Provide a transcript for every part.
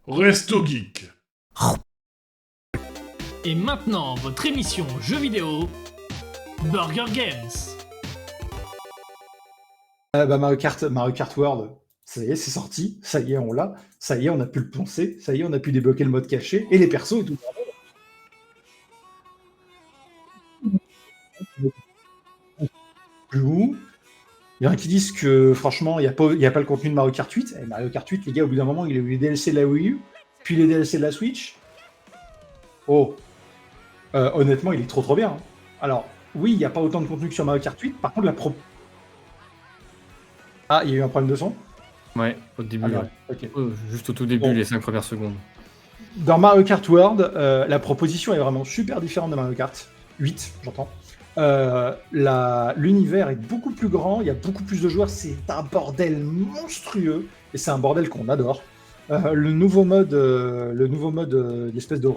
Resto Geek. Et maintenant, votre émission jeux vidéo, Burger Games. Mario Kart World, ça y est, c'est sorti, ça y est, on l'a, ça y est, on a pu le poncer, ça y est, on a pu débloquer le mode caché, et les persos et tout. Il y en a qui disent que, franchement, il n'y a pas le contenu de Mario Kart 8. Et Mario Kart 8, les gars, au bout d'un moment, il y a eu les DLC de la Wii U, puis les DLC de la Switch. Oh, honnêtement, il est trop bien. Hein. Alors, oui, il n'y a pas autant de contenu que sur Mario Kart 8, par contre, Ah, il y a eu un problème de son. Ouais, au début. Ah, ouais. ok. Juste au tout début, Bon. les 5 premières secondes. Dans Mario Kart World, la proposition est vraiment super différente de Mario Kart 8, j'entends. L'univers est beaucoup plus grand, il y a beaucoup plus de joueurs, c'est un bordel monstrueux, et c'est un bordel qu'on adore. Le nouveau mode, l'espèce de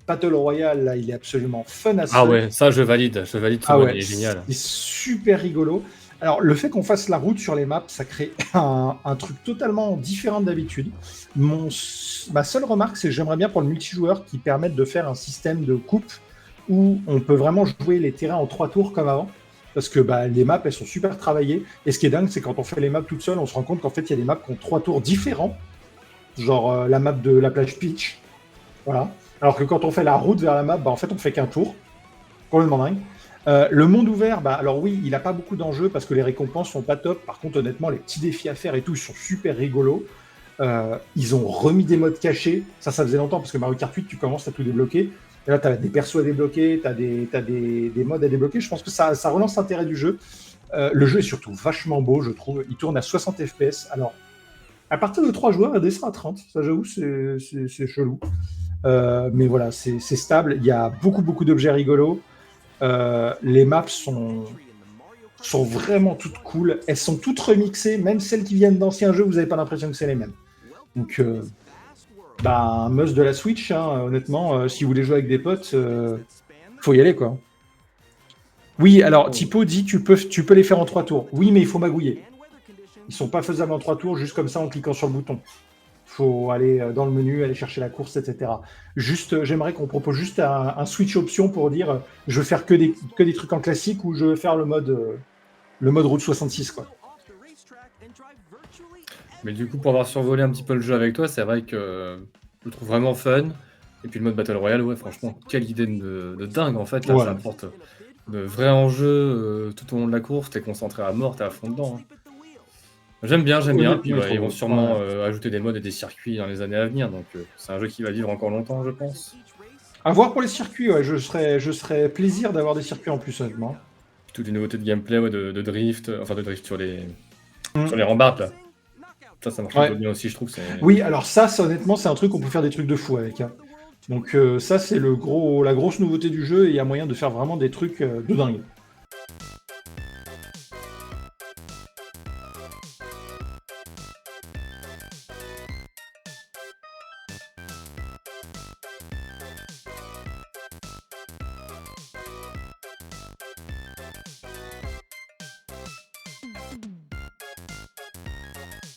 Battle Royale, là, il est absolument fun à Ah ouais, ça je valide ce mode, il est génial. C'est super rigolo. Alors, le fait qu'on fasse la route sur les maps, ça crée un truc totalement différent d'habitude. Ma seule remarque, c'est que j'aimerais bien pour le multijoueur qui permette de faire un système de coupe où on peut vraiment jouer les terrains en 3 tours comme avant. Parce que les maps, elles sont super travaillées. Et ce qui est dingue, c'est quand on fait les maps toutes seules, on se rend compte qu'en fait, il y a des maps qui ont 3 tours différents. Genre la map de la plage Peach. Voilà. Alors que quand on fait la route vers la map, en fait, on fait qu'un tour. Complètement dingue. Le monde ouvert, alors oui, il n'a pas beaucoup d'enjeux parce que les récompenses sont pas top. Par contre, honnêtement, les petits défis à faire et tout, ils sont super rigolos. Ils ont remis des modes cachés. Ça faisait longtemps parce que Mario Kart 8, tu commences à tout débloquer. Et là, tu as des persos à débloquer, tu as des modes à débloquer. Je pense que ça relance l'intérêt du jeu. Le jeu est surtout vachement beau, je trouve. Il tourne à 60 FPS. Alors, à partir de 3 joueurs, il descend à 30. Ça, j'avoue, c'est chelou. Mais voilà, c'est stable. Il y a beaucoup d'objets rigolos. Les maps sont vraiment toutes cool. Elles sont toutes remixées, même celles qui viennent d'anciens jeux, vous n'avez pas l'impression que c'est les mêmes. Donc, un must de la Switch, hein, honnêtement. Si vous voulez jouer avec des potes, faut y aller, quoi. Oui, alors, Tipo dit tu peux les faire en 3 tours. Oui, mais il faut magouiller. Ils sont pas faisables en 3 tours, juste comme ça en cliquant sur le bouton. Faut aller dans le menu, aller chercher la course, etc. Juste, j'aimerais qu'on propose juste un switch option pour dire je veux faire que des trucs en classique ou je veux faire le mode route 66, quoi. Mais du coup, pour avoir survolé un petit peu le jeu avec toi, c'est vrai que je le trouve vraiment fun. Et puis le mode Battle Royale, ouais, franchement, quelle idée de dingue en fait. Là, Ouais. ça apporte de vrais enjeux tout au long de la course. T'es concentré à mort, t'es à fond dedans. Hein. J'aime bien. Puis, ils vont sûrement ajouter des modes et des circuits dans les années à venir. Donc c'est un jeu qui va vivre encore longtemps, je pense. À voir pour les circuits, ouais, je serais plaisir d'avoir des circuits en plus, honnêtement. Toutes les nouveautés de gameplay, ouais, de drift, sur les rambardes là. Ça marche plutôt bien aussi, je trouve. Oui, alors ça, honnêtement, c'est un truc qu'on peut faire des trucs de fou avec. Hein. Donc ça, c'est la grosse nouveauté du jeu et il y a moyen de faire vraiment des trucs de dingue.